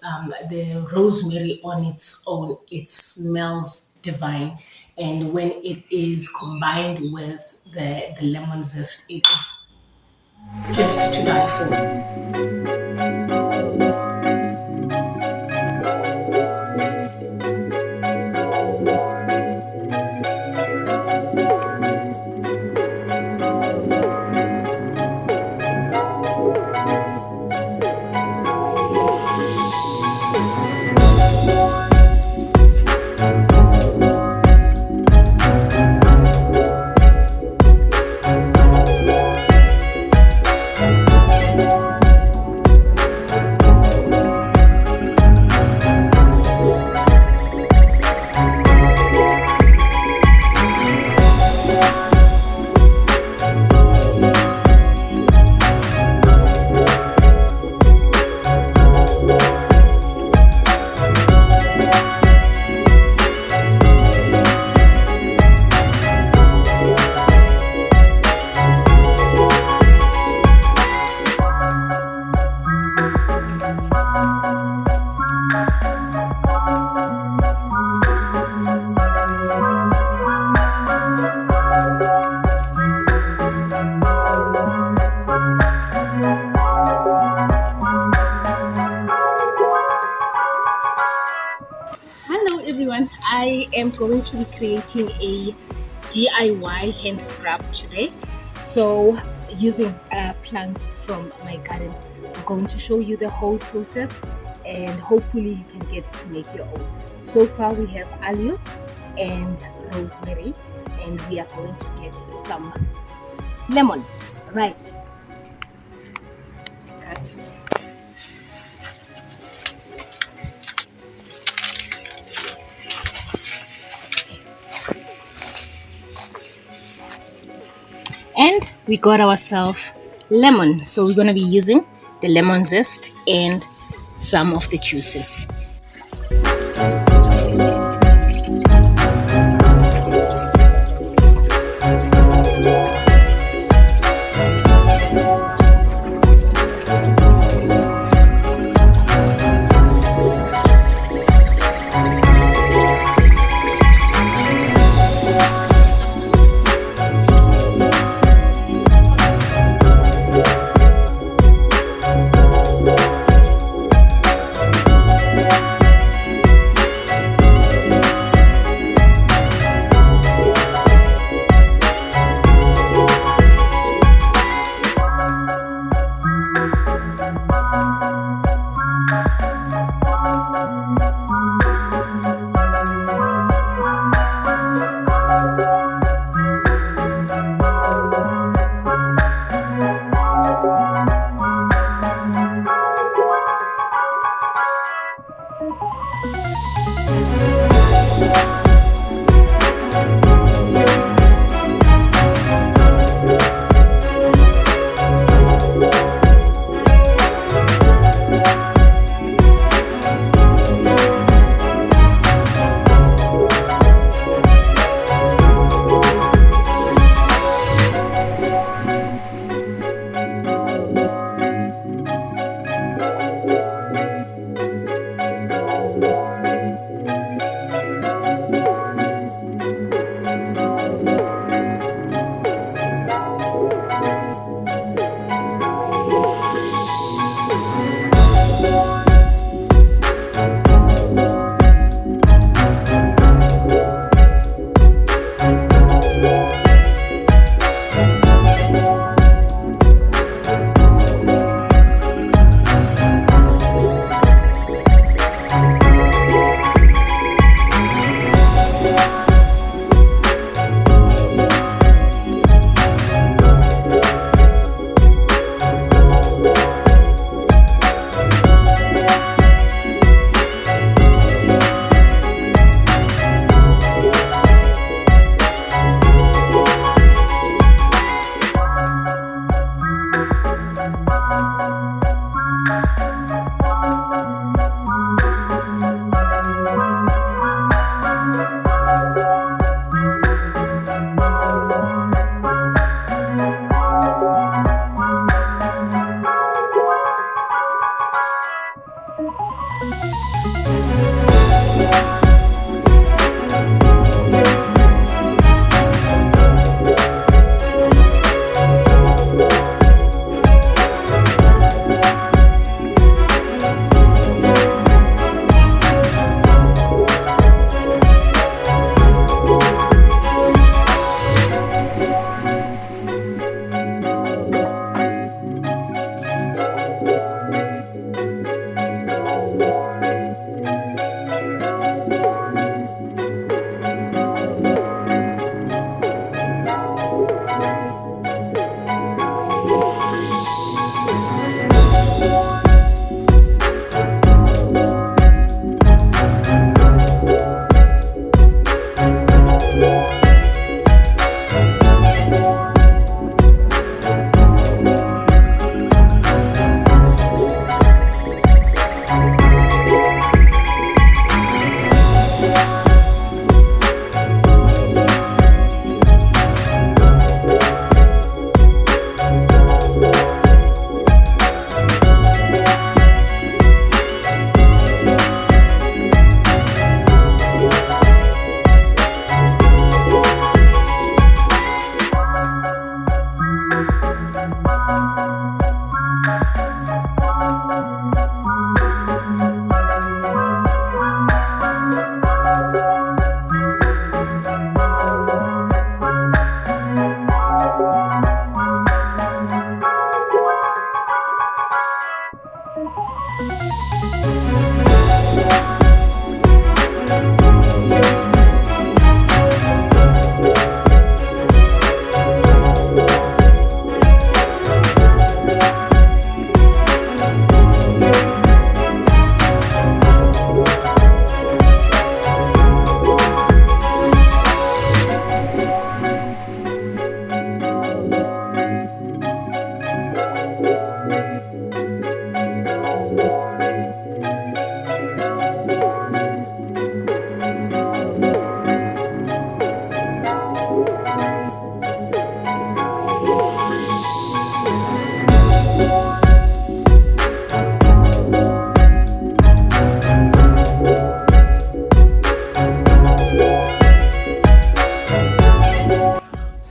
The rosemary on its own, it smells divine. And when it is combined with the lemon zest, it is just to die for. Hello everyone, I am going to be creating a DIY hand scrub today. So using plants from my garden, I'm going to show you the whole process and hopefully you can get to make your own. So far we have aloe and rosemary and we are going to get some lemon. Right. Cut. And we got ourselves lemon, so we're going to be using the lemon zest and some of the juices.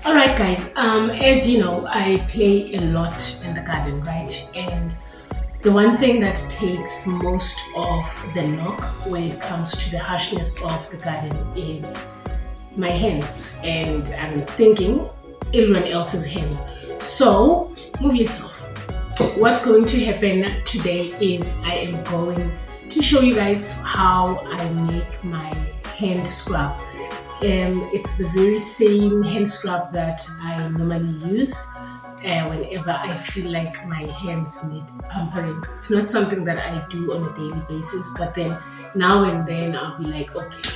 All right, guys. As you know, I play a lot in the garden, right? And the one thing that takes most of the knock when it comes to the harshness of the garden is my hands, and I'm thinking everyone else's hands. So move yourself. What's going to happen today is I am going to show you guys how I make my hand scrub. It's the very same hand scrub that I normally use whenever I feel like my hands need pampering. It's not something that I do on a daily basis, but then now and then I'll be like, okay,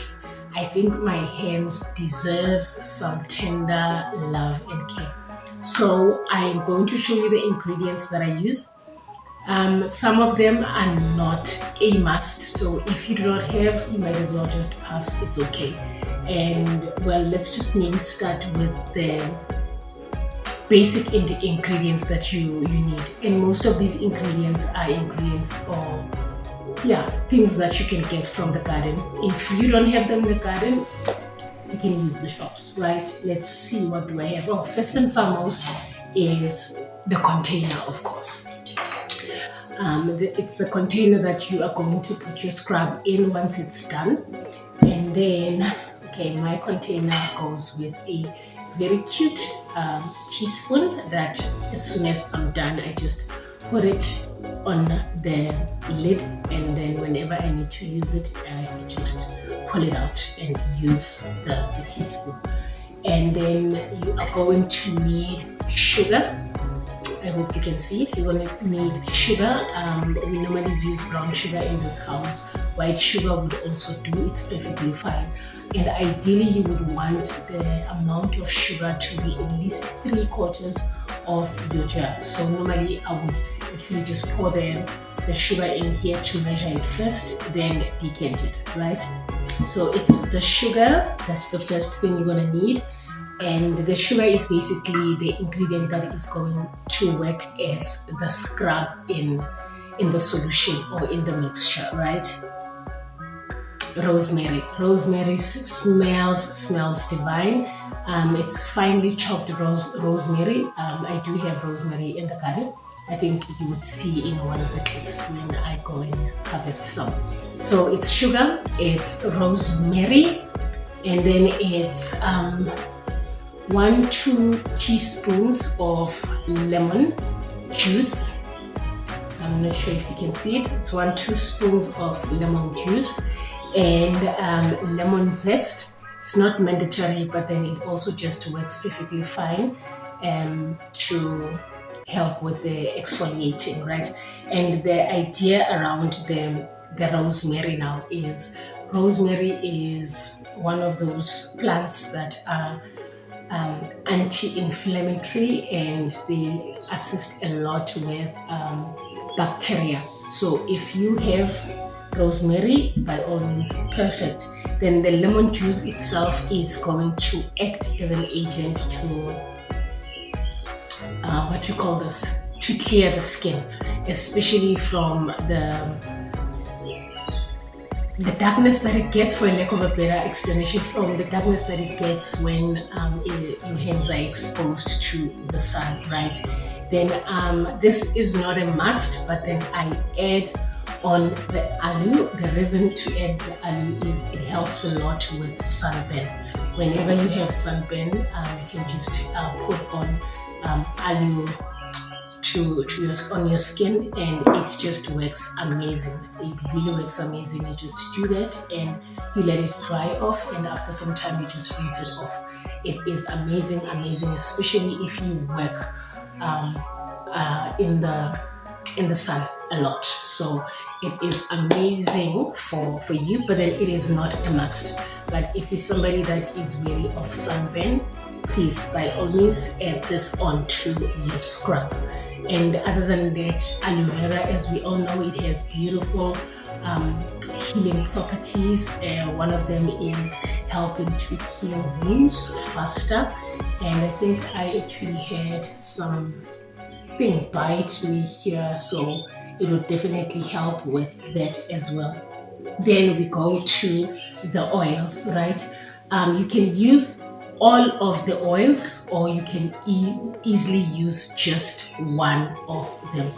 I think my hands deserves some tender love and care. So I am going to show you the ingredients that I use. Some of them are not a must, so if you do not have, you might as well just pass. It's okay. And well, let's just maybe start with the basic ingredients that you need. And most of these ingredients are ingredients or yeah, things that you can get from the garden. If you don't have them in the garden, you can use the shops, right? Let's see, what do I have? Oh, first and foremost is the container, of course. It's a container that you are going to put your scrub in once it's done. And then, okay, my container goes with a very cute teaspoon that as soon as I'm done, I just put it on the lid, and then whenever I need to use it, I just pull it out and use the teaspoon. And then you are going to need sugar. I hope you can see it. You're going to need sugar. We normally use brown sugar in this house. White sugar would also do. It's perfectly fine. And ideally, you would want the amount of sugar to be at least 3/4 of your jar. So normally, I would actually just pour the sugar in here to measure it first, then decant it, right? So it's the sugar. That's the first thing you're going to need. And the sugar is basically the ingredient that is going to work as the scrub in the solution or in the mixture, right? Rosemary. Rosemary smells divine. It's finely chopped rosemary. I do have rosemary in the garden. I think you would see in one of the clips when I go and harvest some. So it's sugar, it's rosemary, and then it's 2 teaspoons of lemon juice. I'm not sure if you can see it. It's 2 teaspoons of lemon juice and lemon zest. It's not mandatory, but then it also just works perfectly fine to help with the exfoliating, right? And the idea around the rosemary now is rosemary is one of those plants that are anti-inflammatory and they assist a lot with bacteria. So if you have rosemary, by all means, perfect. Then the lemon juice itself is going to act as an agent to what you call this, to clear the skin, especially from the darkness that it gets, for a lack of a better explanation, from the darkness that it gets when your hands are exposed to the sun, right? Then this is not a must, but then I add on the aloe. The reason to add the aloe is it helps a lot with sunburn. Whenever you have sunburn, you can just put on aloe on your skin, and it just works amazing. It really works amazing. You just do that and you let it dry off, and after some time you just rinse it off. It is amazing, especially if you work in the sun a lot. So it is amazing for you, but then it is not a must. But if you're somebody that is wary of sunburn, please by all means add this on to your scrub. And other than that, aloe vera, as we all know, it has beautiful healing properties. One of them is helping to heal wounds faster. And I think I actually had something bite me here, so it would definitely help with that as well. Then we go to the oils, right? You can use all of the oils, or you can easily use just one of them.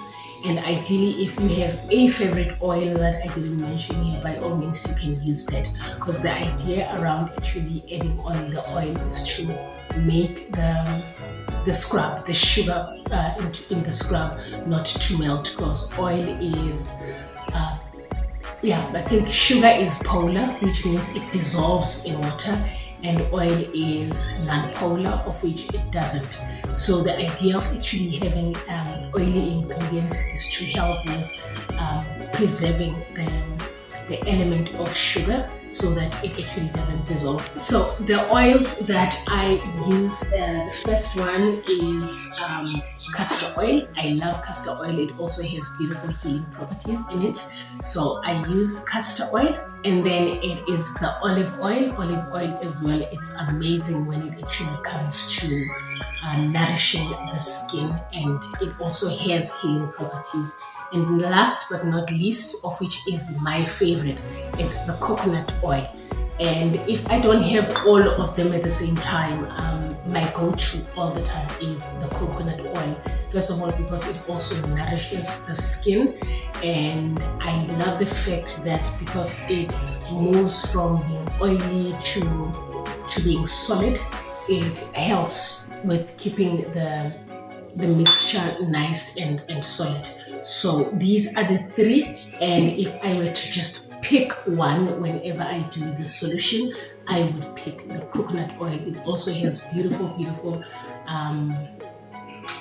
And ideally, if you have a favorite oil that I didn't mention here, by all means you can use that, because the idea around actually adding on the oil is to make the scrub, the sugar in the scrub, not to melt, because oil is I think sugar is polar, which means it dissolves in water, and oil is non-polar, of which it doesn't. So the idea of actually having oily ingredients is to help with preserving the element of sugar so that it actually doesn't dissolve. So the oils that I use, the first one is castor oil. I love castor oil. It also has beautiful healing properties in it. So I use castor oil. And then it is the olive oil. Olive oil as well. It's amazing when it actually comes to nourishing the skin, and it also has healing properties. And last but not least, of which is my favorite, it's the coconut oil. And if I don't have all of them at the same time, my go-to all the time is the coconut oil. First of all, because it also nourishes the skin, and I love the fact that because it moves from being oily to being solid, it helps with keeping the mixture nice and solid. So these are the three, and if I were to just pick one whenever I do the solution, I would pick the coconut oil. It also has beautiful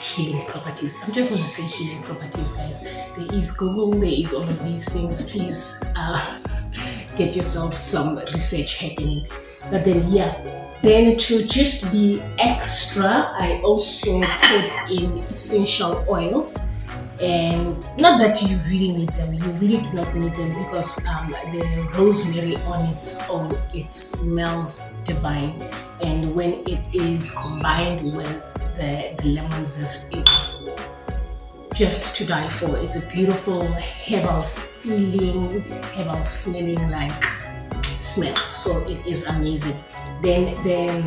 healing properties. I'm just going to say healing properties, guys. There is Google, there is all of these things. Please get yourself some research happening. But then then to just be extra, I also put in essential oils. And not that you really need them, you really do not need them, because the rosemary on its own, it smells divine, and when it is combined with the lemon zest, just to die for. It's a beautiful herbal feeling, herbal smelling like smell. So it is amazing. Then the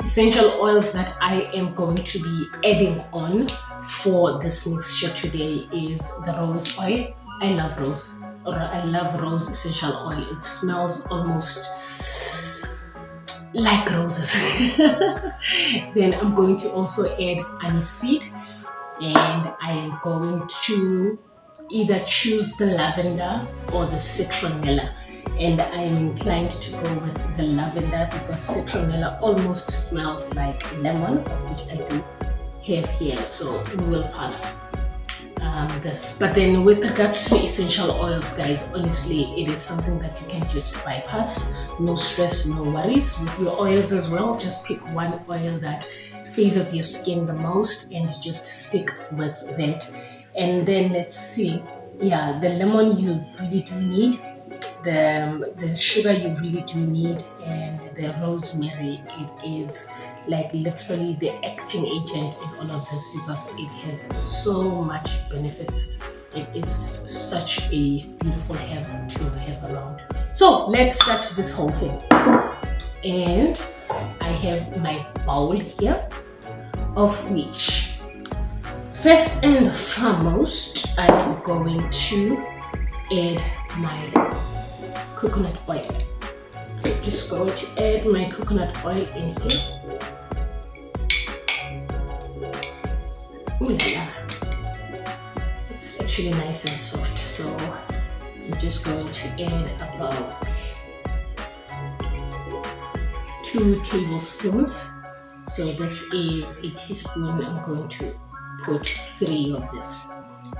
essential oils that I am going to be adding on for this mixture today is the rose oil. I love rose, or I love rose essential oil. It smells almost like roses. Then I'm going to also add aniseed, and I am going to either choose the lavender or the citronella, and I am inclined to go with the lavender because citronella almost smells like lemon, of which I do have here, so we will pass this. But then with regards to essential oils, guys, honestly, it is something that you can just bypass. No stress, no worries. With your oils as well, just pick one oil that favors your skin the most and just stick with that. And then let's see, yeah, the lemon you really do need, the sugar you really do need, and the rosemary, it is like literally the acting agent in all of this because it has so much benefits. It is such a beautiful herb to have around. So let's start this whole thing. And I have my bowl here, of which first and foremost I am going to add my coconut oil. I'm just going to add my coconut oil in here. Ooh la la. It's actually nice and soft, so I'm just going to add about 2 tablespoons. So this is a teaspoon. I'm going to put 3 of this,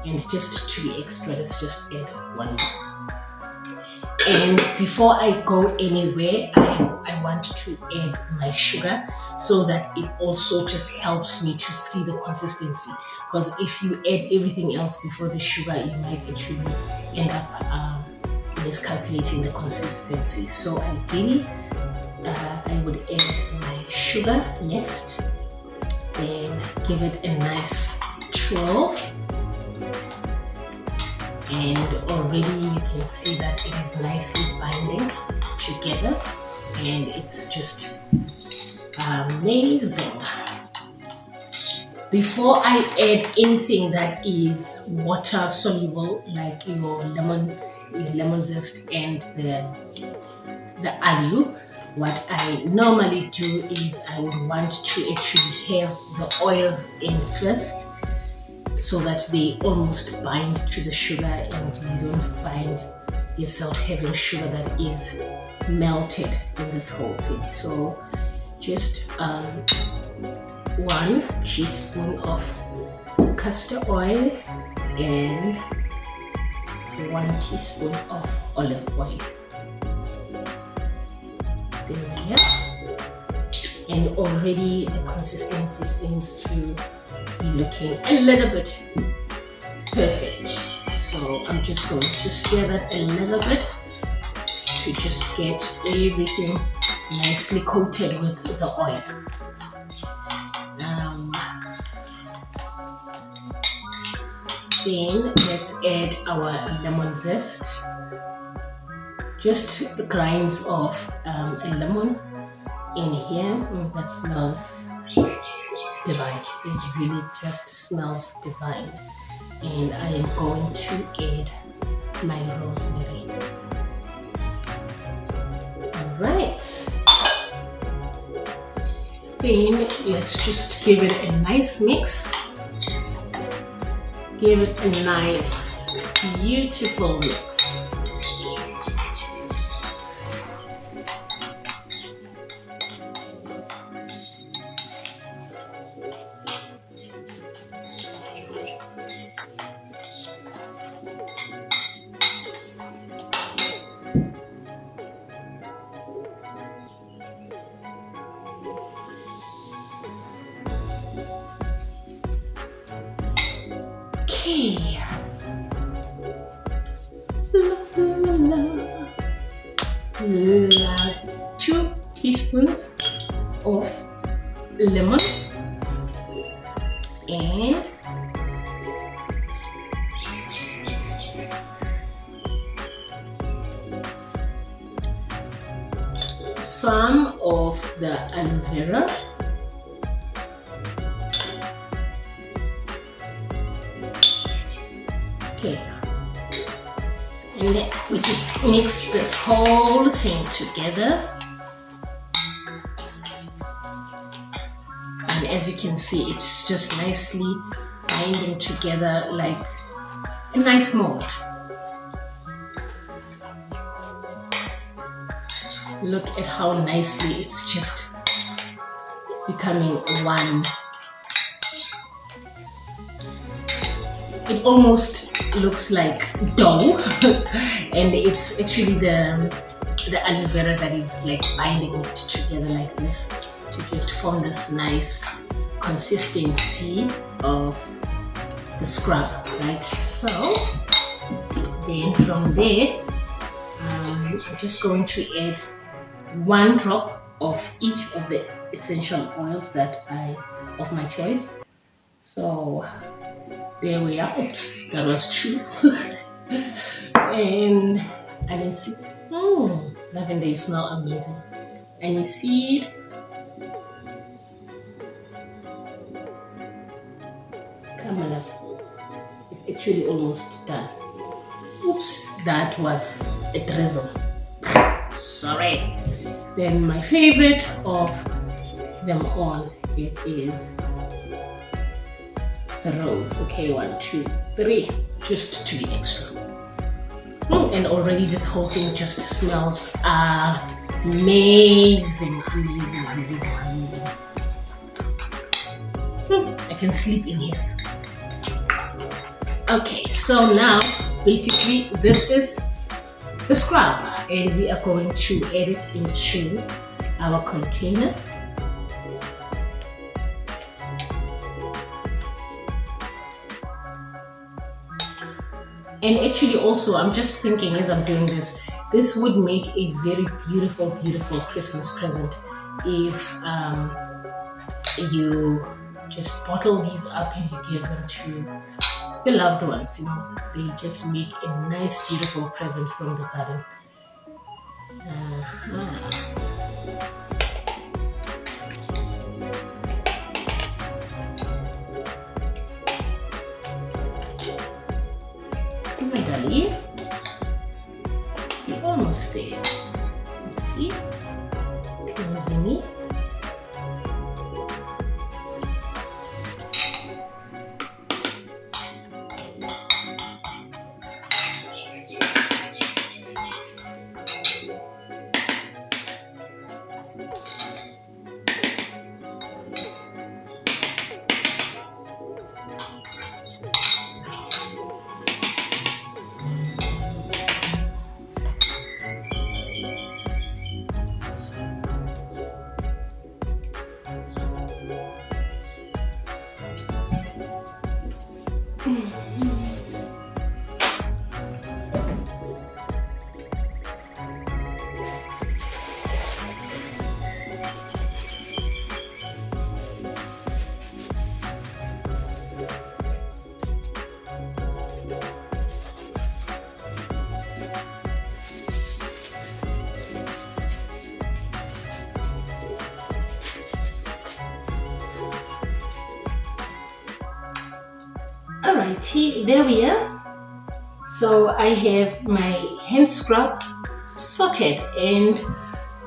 and just to be extra, let's just add 1 more. And before I go anywhere, I want to add my sugar so that it also just helps me to see the consistency. Because if you add everything else before the sugar, you might actually end up miscalculating the consistency. So ideally, I would add my sugar next, then give it a nice twirl. And already you can see that it is nicely binding together, and it's just amazing. Before I add anything that is water soluble, like your lemon zest and the aloe, what I normally do is I would want to actually have the oils in first, so that they almost bind to the sugar and you don't find yourself having sugar that is melted in this whole thing. So just 1 teaspoon of castor oil and 1 teaspoon of olive oil. There we are. And already the consistency seems to be looking a little bit perfect. So I'm just going to stir that a little bit to just get everything nicely coated with the oil. Then let's add our lemon zest. Just the grinds of a lemon in here. That smells divine. It really just smells divine. And I am going to add my rosemary. Alright. Then let's just give it a nice mix. Give it a nice, beautiful mix. Okay. La 2 teaspoons of lemon and some of the aloe vera. Okay, and then we just mix this whole thing together. And as you can see, it's just nicely binding together like a nice mold. Look at how nicely it's just becoming one. It almost looks like dough and it's actually the aloe vera that is like binding it together like this to just form this nice consistency of the scrub, right? So then from there I'm just going to add 1 drop of each of the essential oils that of my choice. So there we are. Oops, that was 2. And aniseed. Lavender, you smell amazing. Aniseed. Come on, love. It's actually almost done. Oops, that was a drizzle. Sorry. Then my favorite of them all, it is the rose. Okay, 1, 2, 3, just to be extra. And already this whole thing just smells amazing, amazing, amazing, amazing. I can sleep in here. Okay, so now basically this is the scrub and we are going to add it into our container. And actually also, I'm just thinking as I'm doing this, this would make a very beautiful, beautiful Christmas present if you just bottle these up and you give them to your loved ones. You know, they just make a nice, beautiful present from the garden. My darling, we're almost there. You see, closing it. Alrighty, there we are. So I have my hand scrub sorted, and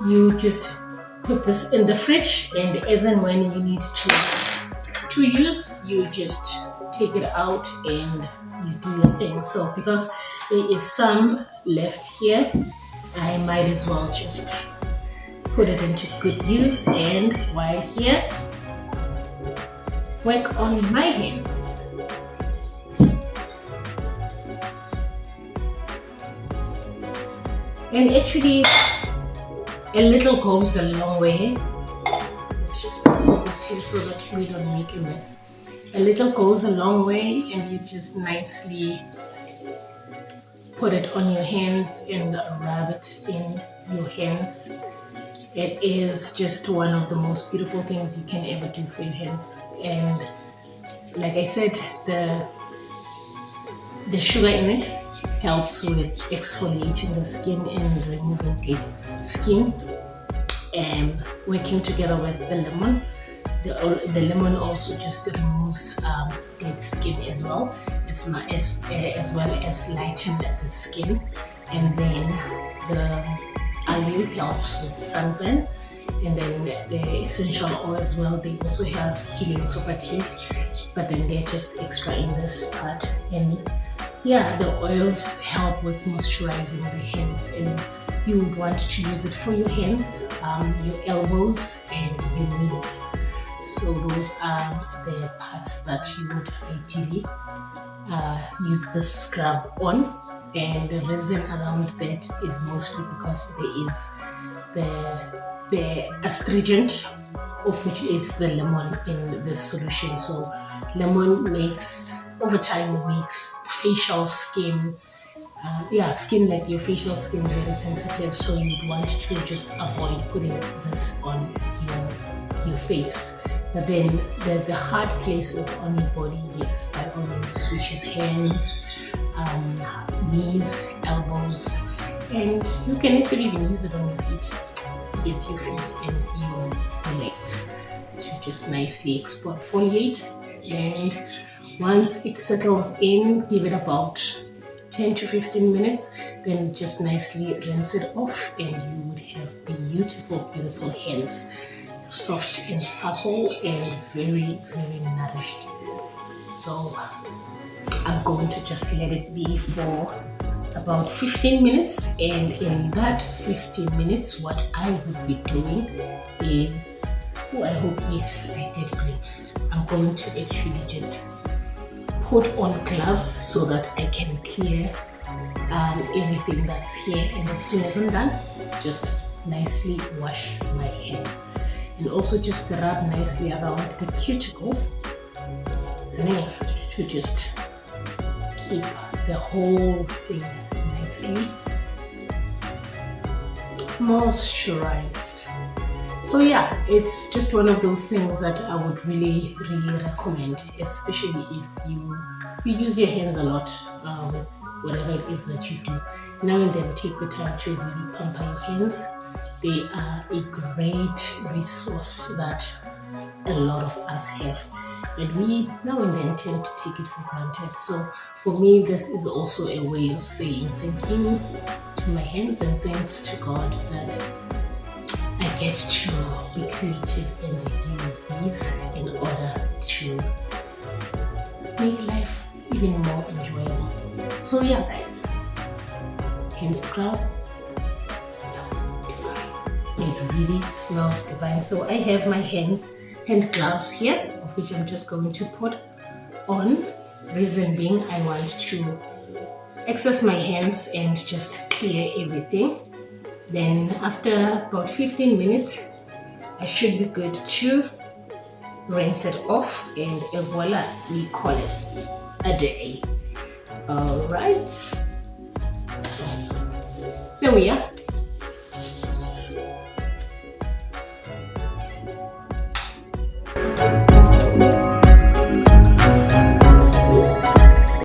you just put this in the fridge, and as and when you need to use, you just take it out and you do your thing. So because there is some left here, I might as well just put it into good use, and while here, work on my hands. And actually, a little goes a long way. Let's just put this here so that we don't make a mess. A little goes a long way, and you just nicely put it on your hands and rub it in your hands. It is just one of the most beautiful things you can ever do for your hands. And like I said, the sugar in it helps with exfoliating the skin and removing dead skin. working together with the lemon. The lemon also just removes dead skin as well, as well as lighten the skin. And then the aloe helps with sunburn. And then the essential oil as well, they also have healing properties, but then they're just extra in this part. And yeah, the oils help with moisturizing the hands, and you would want to use it for your hands, your elbows, and your knees. So those are the parts that you would ideally use the scrub on. And the reason around that is mostly because there is the astringent, of which is the lemon in this solution. So lemon makes, over time, makes facial skin, skin, like your facial skin, very sensitive. So you'd want to just avoid putting this on your face. But then the hard places on your body, yes, by all means, which is hands, knees, elbows, and you can actually even use it on your feet. Yes, your feet and your legs, to just nicely exfoliate. And once it settles in, give it about 10 to 15 minutes, then just nicely rinse it off, and you would have beautiful, beautiful hands, soft and supple and very, very nourished. So I'm going to just let it be for about 15 minutes, and in that 15 minutes, what I would be doing is, I hope, yes, I did bring, I'm going to actually just put on gloves so that I can clear everything that's here. And as soon as I'm done, just nicely wash my hands, and also just rub nicely around the cuticles, and then to just keep the whole thing nicely moisturized. So yeah, it's just one of those things that I would really, really recommend, especially if you use your hands a lot with whatever it is that you do. Now and then, take the time to really pamper your hands. They are a great resource that a lot of us have, and we now and then tend to take it for granted. So for me, this is also a way of saying thank you to my hands, and thanks to God that I get to be creative and use these in order to make life even more enjoyable. So yeah, guys, hand scrub smells divine. It really smells divine. So I have my hand gloves here, of which I'm just going to put on. Reason being, I want to access my hands and just clear everything. Then after about 15 minutes, I should be good to rinse it off, and voila, we call it a day. All right, so there we are.